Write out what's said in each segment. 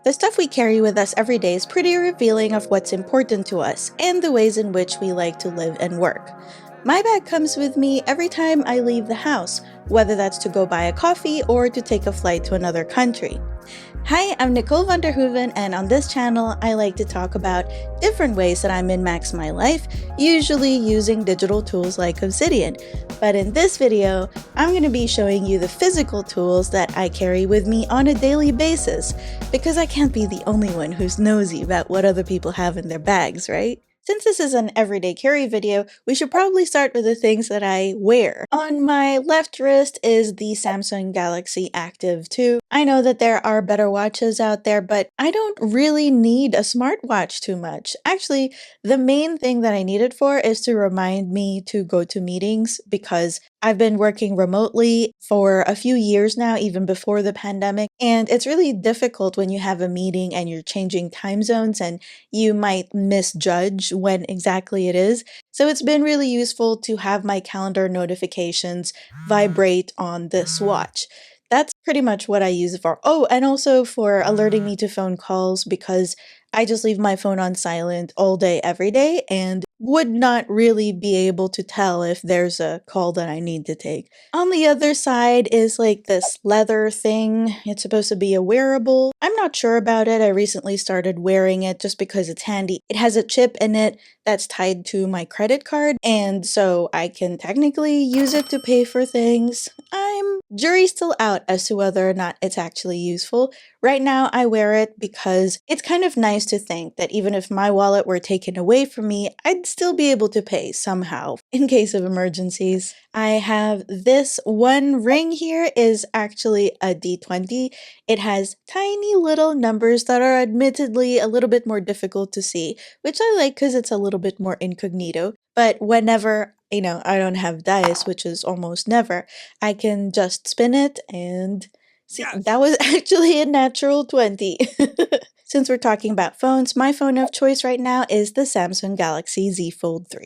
The stuff we carry with us every day is pretty revealing of what's important to us and the ways in which we like to live and work. My bag comes with me every time I leave the house, whether that's to go buy a coffee or to take a flight to another country. Hi, I'm Nicole van der Hoeven, and on this channel, I like to talk about different ways that I min-max my life, usually using digital tools like Obsidian. But in this video, I'm going to be showing you the physical tools that I carry with me on a daily basis, because I can't be the only one who's nosy about what other people have in their bags, right? Since this is an everyday carry video, we should probably start with the things that I wear. On my left wrist is the Samsung Galaxy Active 2. I know that there are better watches out there, but I don't really need a smartwatch too much. Actually, the main thing that I need it for is to remind me to go to meetings, because I've been working remotely for a few years now, even before the pandemic, and it's really difficult when you have a meeting and you're changing time zones and you might misjudge when exactly it is. So it's been really useful to have my calendar notifications vibrate on this watch. That's pretty much what I use it for. Oh, and also for alerting me to phone calls, because I just leave my phone on silent all day, every day, and would not really be able to tell if there's a call that I need to take. On the other side is like this leather thing. It's supposed to be a wearable. I'm not sure about it. I recently started wearing it just because it's handy. It has a chip in it that's tied to my credit card, and so I can technically use it to pay for things. Jury's still out as to whether or not it's actually useful. Right now I wear it because it's kind of nice to think that even if my wallet were taken away from me, I'd still be able to pay somehow in case of emergencies. I have this one ring here is actually a D20. It has tiny little numbers that are admittedly a little bit more difficult to see, which I like because it's a little bit more incognito. But whenever, I don't have dice, which is almost never, I can just spin it and see. Yes. That was actually a natural 20. Since we're talking about phones, my phone of choice right now is the Samsung Galaxy Z Fold 3.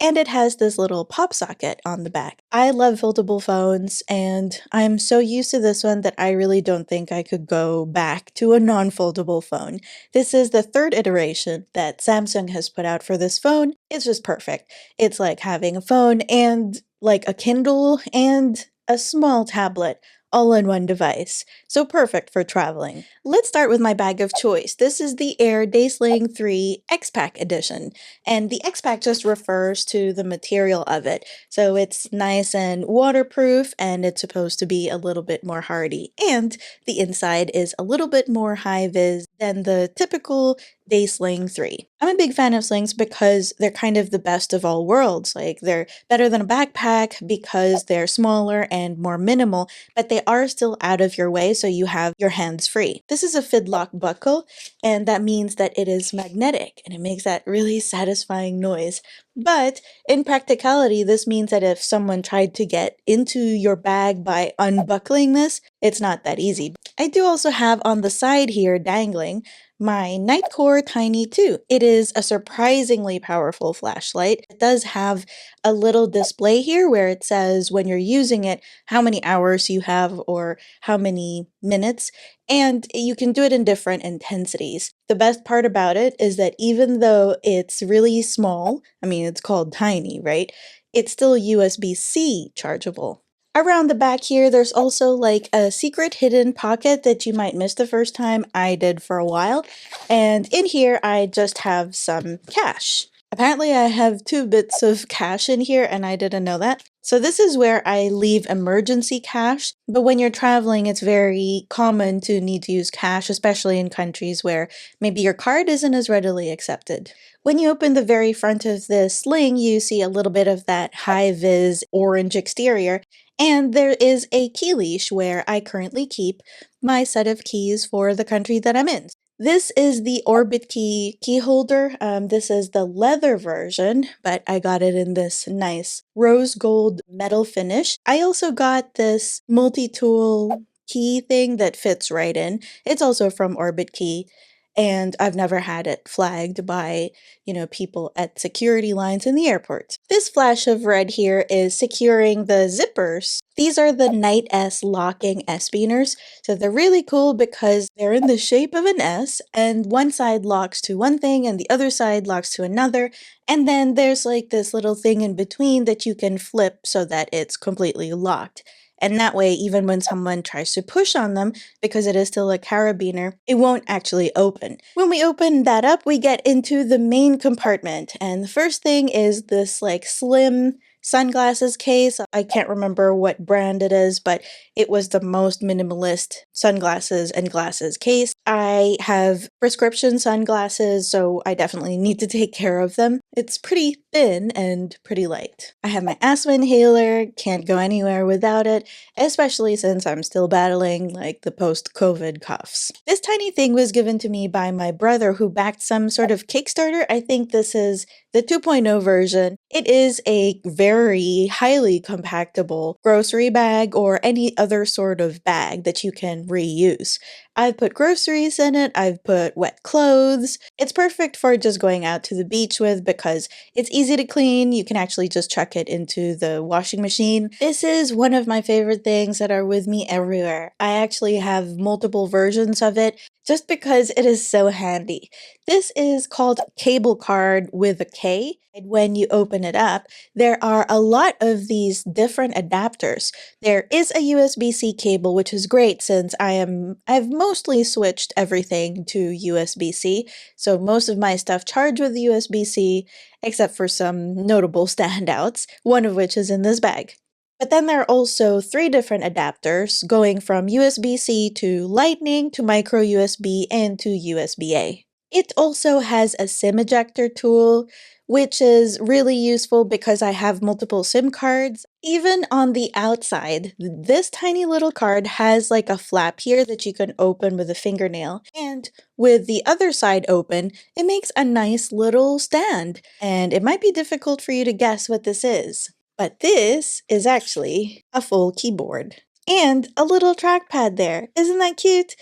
And it has this little pop socket on the back. I love foldable phones, and I'm so used to this one that I really don't think I could go back to a non-foldable phone. This is the third iteration that Samsung has put out for this phone. It's just perfect. It's like having a phone and like a Kindle and a small tablet all in one device. So perfect for traveling. Let's start with my bag of choice. This is the Air Sling 3 X-Pack edition. And the X-Pack just refers to the material of it. So it's nice and waterproof, and it's supposed to be a little bit more hardy. And the inside is a little bit more high-vis than the typical Sling 3. I'm a big fan of slings because they're kind of the best of all worlds. Like, they're better than a backpack because they're smaller and more minimal, but they are still out of your way, so you have your hands free. This is a fidlock buckle, and that means that it is magnetic, and it makes that really satisfying noise. But in practicality, this means that if someone tried to get into your bag by unbuckling this, it's not that easy. I do also have on the side here, dangling, my Nightcore Tiny 2. It is a surprisingly powerful flashlight. It does have a little display here where it says when you're using it how many hours you have or how many minutes, and you can do it in different intensities. The best part about it is that even though it's really small, I mean, it's called tiny, right? It's still USB-C chargeable. Around the back here, there's also like a secret hidden pocket that you might miss the first time. I did for a while. And in here, I just have some cash. Apparently, I have 2 bits of cash in here, and I didn't know that. So this is where I leave emergency cash, but when you're traveling, it's very common to need to use cash, especially in countries where maybe your card isn't as readily accepted. When you open the very front of this sling, you see a little bit of that high-vis orange exterior, and there is a key leash where I currently keep my set of keys for the country that I'm in. This is the Orbit key holder. This is the leather version, but I got it in this nice rose gold metal finish. I also got this multi-tool key thing that fits right in. It's also from Orbit Key. and I've never had it flagged by, people at security lines in the airport. This flash of red here is securing the zippers. These are the Night S locking S-beaners. So they're really cool because they're in the shape of an S, and one side locks to one thing and the other side locks to another. And then there's like this little thing in between that you can flip so that it's completely locked. And that way, even when someone tries to push on them, because it is still a carabiner, it won't actually open. When we open that up, we get into the main compartment. And the first thing is this like slim sunglasses case. I can't remember what brand it is, but it was the most minimalist sunglasses and glasses case. I have prescription sunglasses, so I definitely need to take care of them. It's pretty thin and pretty light. I have my asthma inhaler, can't go anywhere without it, especially since I'm still battling like the post-COVID coughs. This tiny thing was given to me by my brother who backed some sort of Kickstarter. I think this is the 2.0 version. It is a very highly compactable grocery bag or any other sort of bag that you can reuse. I've put groceries in it, I've put wet clothes. It's perfect for just going out to the beach with because it's easy to clean. You can actually just chuck it into the washing machine. This is one of my favorite things that are with me everywhere. I actually have multiple versions of it just because it is so handy. This is called Cable Card with a K. And when you open it up, there are a lot of these different adapters. There is a USB-C cable, which is great since I've mostly switched everything to USB-C. So most of my stuff charge with USB-C, except for some notable standouts, one of which is in this bag. But then there are also 3 different adapters going from USB-C to Lightning to micro USB and to USB-A. It also has a SIM ejector tool, which is really useful because I have multiple SIM cards. Even on the outside, this tiny little card has like a flap here that you can open with a fingernail. And with the other side open, it makes a nice little stand. And it might be difficult for you to guess what this is. But this is actually a full keyboard. And a little trackpad there. Isn't that cute?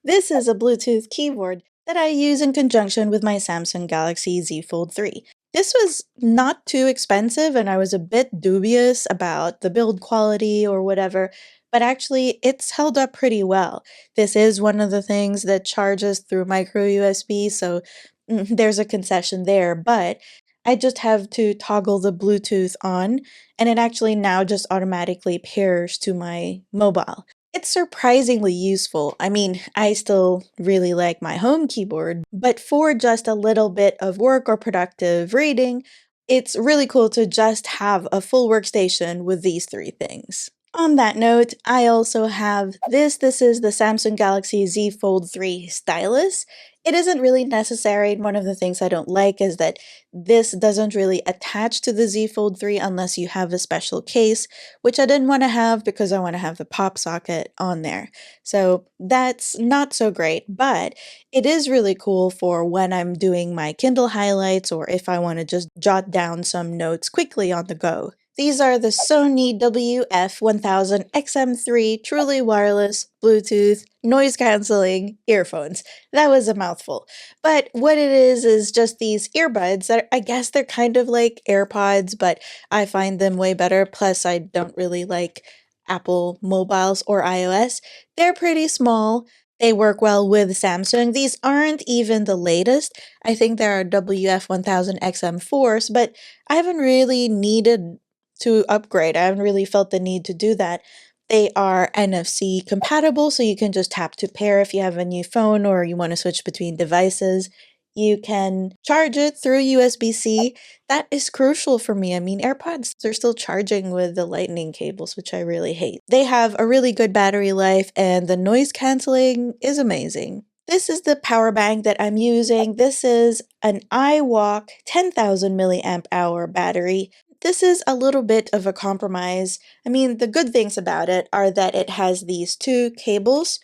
This is a Bluetooth keyboard that I use in conjunction with my Samsung Galaxy Z Fold 3. This was not too expensive and I was a bit dubious about the build quality or whatever, but actually it's held up pretty well. This is one of the things that charges through micro USB, so there's a concession there, but I just have to toggle the Bluetooth on and it actually now just automatically pairs to my mobile. It's surprisingly useful. I mean, I still really like my home keyboard, but for just a little bit of work or productive reading, it's really cool to just have a full workstation with these 3 things. On that note, I also have this. This is the Samsung Galaxy Z Fold 3 stylus. It isn't really necessary. One of the things I don't like is that this doesn't really attach to the Z Fold 3 unless you have a special case, which I didn't want to have because I want to have the pop socket on there. So that's not so great, but it is really cool for when I'm doing my Kindle highlights or if I want to just jot down some notes quickly on the go. These are the Sony WF-1000 XM3 truly wireless Bluetooth noise cancelling earphones. That was a mouthful. But what it is just these earbuds that I guess they're kind of like AirPods, but I find them way better. Plus, I don't really like Apple mobiles or iOS. They're pretty small. They work well with Samsung. These aren't even the latest. I think there are WF-1000 XM4s, but I haven't really needed to upgrade. I haven't really felt the need to do that. They are NFC compatible, so you can just tap to pair if you have a new phone or you want to switch between devices. You can charge it through USB-C. That is crucial for me. I mean, AirPods are still charging with the lightning cables, which I really hate. They have a really good battery life and the noise canceling is amazing. This is the power bank that I'm using. This is an iWalk 10,000 milliamp hour battery. This is a little bit of a compromise. I mean, the good things about it are that it has these 2 cables.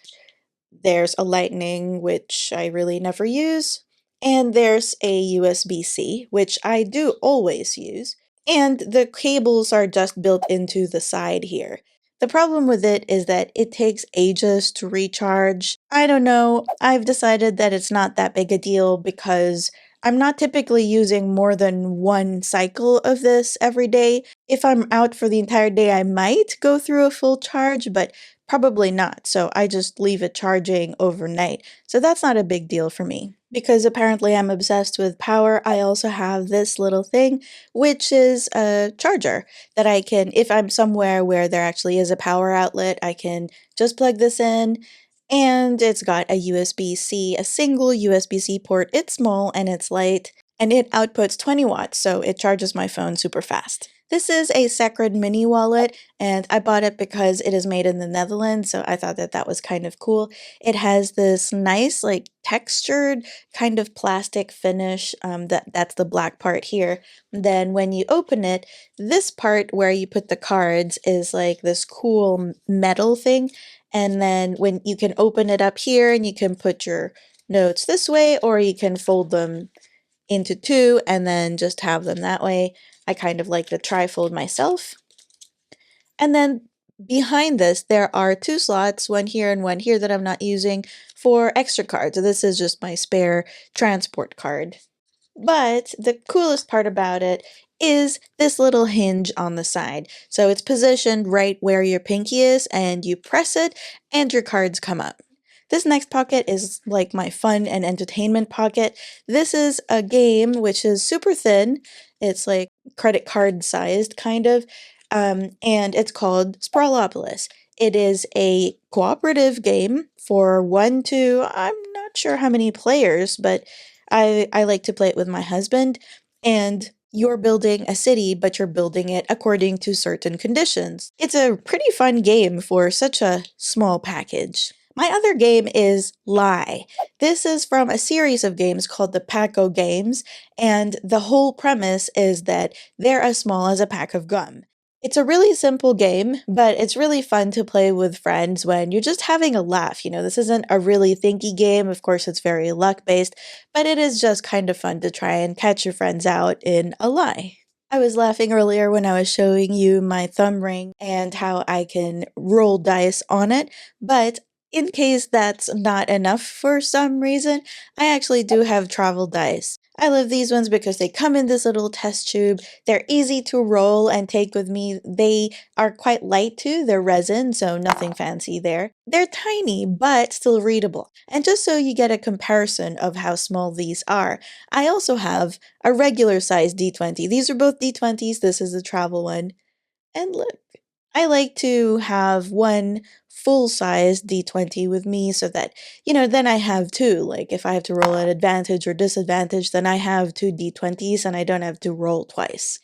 There's a lightning, which I really never use, and there's a USB-C, which I do always use, and the cables are just built into the side here. The problem with it is that it takes ages to recharge. I don't know. I've decided that it's not that big a deal because I'm not typically using more than one cycle of this every day. If I'm out for the entire day, I might go through a full charge, but probably not. So I just leave it charging overnight. So that's not a big deal for me. Because apparently I'm obsessed with power, I also have this little thing, which is a charger that I can, if I'm somewhere where there actually is a power outlet, I can just plug this in. And it's got a USB-C, a single USB-C port. It's small and it's light, and it outputs 20 watts, so it charges my phone super fast. This is a Sacred mini wallet, and I bought it because it is made in the Netherlands, so I thought that that was kind of cool. It has this nice, like, textured kind of plastic finish. That's the black part here. Then when you open it, this part where you put the cards is like this cool metal thing. And then when you can open it up here and you can put your notes this way, or you can fold them into two and then just have them that way. I kind of like the trifold myself. And then behind this, there are two slots, one here and one here that I'm not using for extra cards. So this is just my spare transport card. But the coolest part about it is this little hinge on the side. So it's positioned right where your pinky is, and you press it and your cards come up. This next pocket is like my fun and entertainment pocket. This is a game which is super thin. It's like credit card sized kind of, and it's called Sprawlopolis. It is a cooperative game for one to, I'm not sure how many players, but I like to play it with my husband, and you're building a city, but you're building it according to certain conditions. It's a pretty fun game for such a small package. My other game is Lie. This is from a series of games called the Paco games, and the whole premise is that they're as small as a pack of gum. It's a really simple game, but it's really fun to play with friends when you're just having a laugh. You know, this isn't a really thinky game. Of course, it's very luck based, but it is just kind of fun to try and catch your friends out in a lie. I was laughing earlier when I was showing you my thumb ring and how I can roll dice on it, but in case that's not enough for some reason, I actually do have travel dice. I love these ones because they come in this little test tube. They're easy to roll and take with me. They are quite light too. They're resin, so nothing fancy there. They're tiny, but still readable. And just so you get a comparison of how small these are, I also have a regular size D20. These are both D20s. This is the travel one. And look, I like to have one full-size D20 with me so that, then I have two. Like if I have to roll at advantage or disadvantage, then I have two D20s and I don't have to roll twice.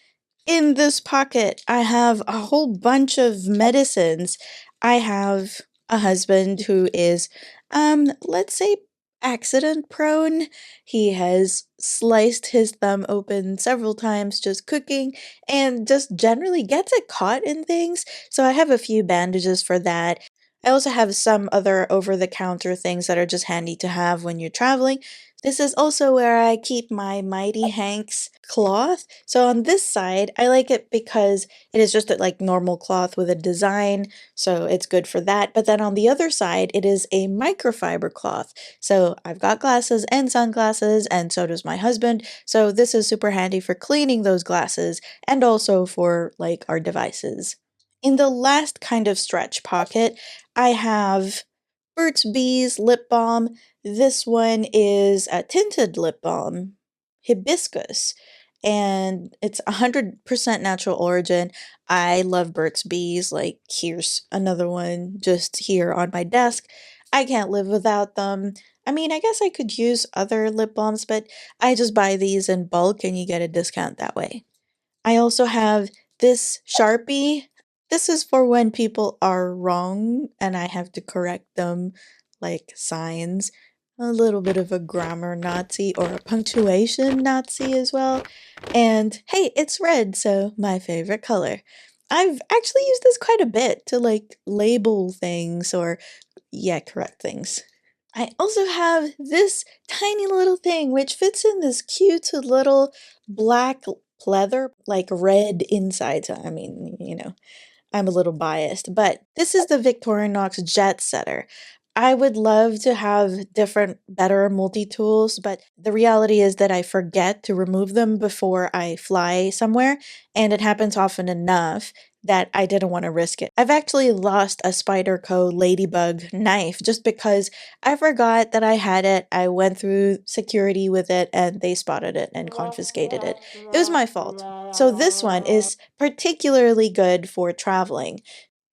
In this pocket, I have a whole bunch of medicines. I have a husband who is, let's say, accident prone. He has sliced his thumb open several times just cooking and just generally gets it caught in things. So I have a few bandages for that. I also have some other over-the-counter things that are just handy to have when you're traveling. This is also where I keep my Mighty Hanks cloth. So on this side, I like it because it is just a, like normal cloth with a design, so it's good for that. But then on the other side, it is a microfiber cloth. So I've got glasses and sunglasses, and so does my husband. So this is super handy for cleaning those glasses and also for like our devices. In the last kind of stretch pocket, I have Burt's Bees lip balm. This one is a tinted lip balm, hibiscus, and it's 100% natural origin. I love Burt's Bees. Like, here's another one just here on my desk. I can't live without them. I mean, I guess I could use other lip balms, but I just buy these in bulk and you get a discount that way. I also have this Sharpie. This is for when people are wrong and I have to correct them, like signs. A little bit of a grammar Nazi or a punctuation Nazi as well. And hey, it's red, so my favorite color. I've actually used this quite a bit to like label things or, yeah, correct things. I also have this tiny little thing which fits in this cute little black pleather, like red inside. So, I mean, I'm a little biased, but this is the Victorinox Jet Setter. I would love to have different, better multi-tools, but the reality is that I forget to remove them before I fly somewhere, and it happens often enough that I didn't want to risk it. I've actually lost a Spyderco Ladybug knife just because I forgot that I had it. I went through security with it and they spotted it and confiscated it. It was my fault. So this one is particularly good for traveling.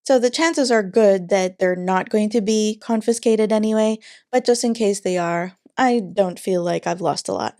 So the chances are good that they're not going to be confiscated anyway, but just in case they are, I don't feel like I've lost a lot.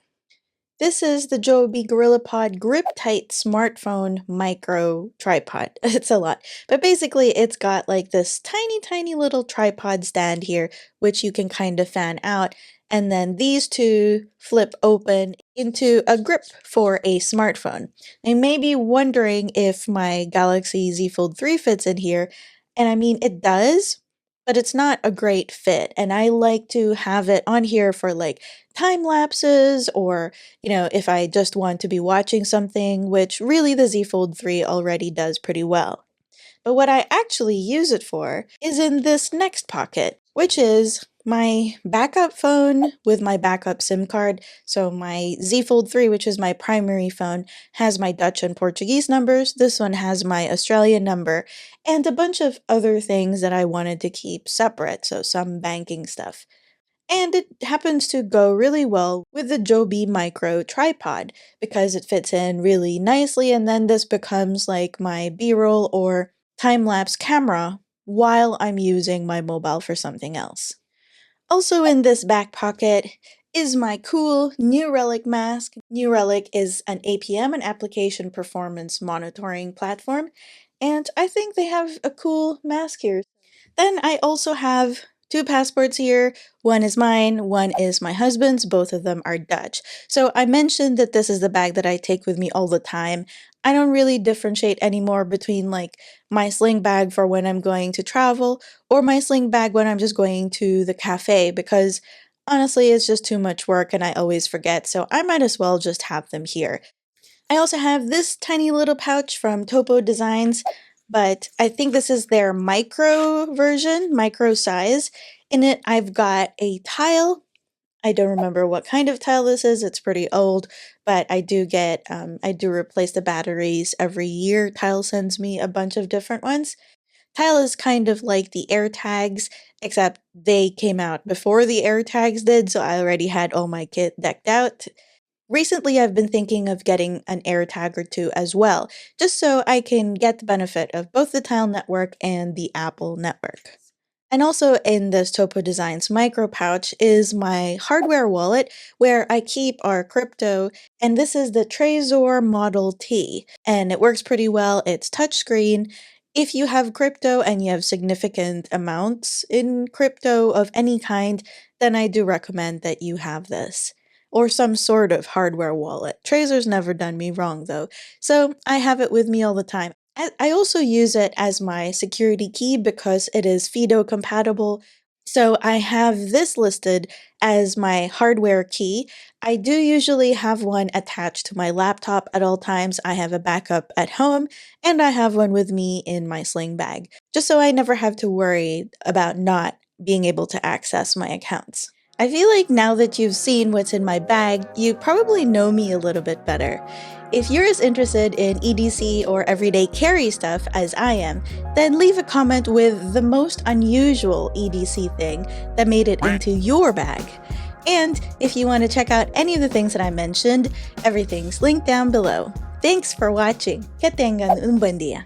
This is the Joby GorillaPod Grip Tight Smartphone Micro Tripod. It's a lot. But basically, it's got like this tiny, tiny little tripod stand here, which you can kind of fan out. And then these two flip open into a grip for a smartphone. You may be wondering if my Galaxy Z Fold 3 fits in here. And I mean, it does, but it's not a great fit. And I like to have it on here for like time lapses or if I just want to be watching something, which really the Z Fold 3 already does pretty well. But what I actually use it for is in this next pocket, which is my backup phone with my backup SIM card. So my Z Fold 3, which is my primary phone, has my Dutch and Portuguese numbers. This one has my Australian number and a bunch of other things that I wanted to keep separate, so some banking stuff. And it happens to go really well with the Joby Micro Tripod because it fits in really nicely, and then this becomes like my B-roll or time-lapse camera while I'm using my mobile for something else. Also in this back pocket is my cool New Relic mask. New Relic is an APM, an application performance monitoring platform, and I think they have a cool mask here. Then I also have two passports here. One is mine, one is my husband's. Both of them are Dutch. So I mentioned that this is the bag that I take with me all the time. I don't really differentiate anymore between like my sling bag for when I'm going to travel or my sling bag when I'm just going to the cafe because honestly it's just too much work and I always forget, so I might as well just have them here. I also have this tiny little pouch from Topo Designs, but I think this is their micro version, micro size. In it, I've got a tile. I don't remember what kind of tile this is. It's pretty old, but I do replace the batteries every year. Tile sends me a bunch of different ones. Tile is kind of like the AirTags, except they came out before the AirTags did, so I already had all my kit decked out. Recently, I've been thinking of getting an AirTag or two as well, just so I can get the benefit of both the Tile network and the Apple network. And also in this Topo Designs micro pouch is my hardware wallet where I keep our crypto, and this is the Trezor Model T, and it works pretty well. It's touchscreen. If you have crypto and you have significant amounts in crypto of any kind, then I do recommend that you have this or some sort of hardware wallet. Trezor's never done me wrong though, so I have it with me all the time. I also use it as my security key because it is FIDO compatible. So I have this listed as my hardware key. I do usually have one attached to my laptop at all times. I have a backup at home, and I have one with me in my sling bag, just so I never have to worry about not being able to access my accounts. I feel like now that you've seen what's in my bag, you probably know me a little bit better. If you're as interested in EDC or everyday carry stuff as I am, then leave a comment with the most unusual EDC thing that made it into your bag. And if you want to check out any of the things that I mentioned, everything's linked down below. Thanks for watching. Que tengan un buen día.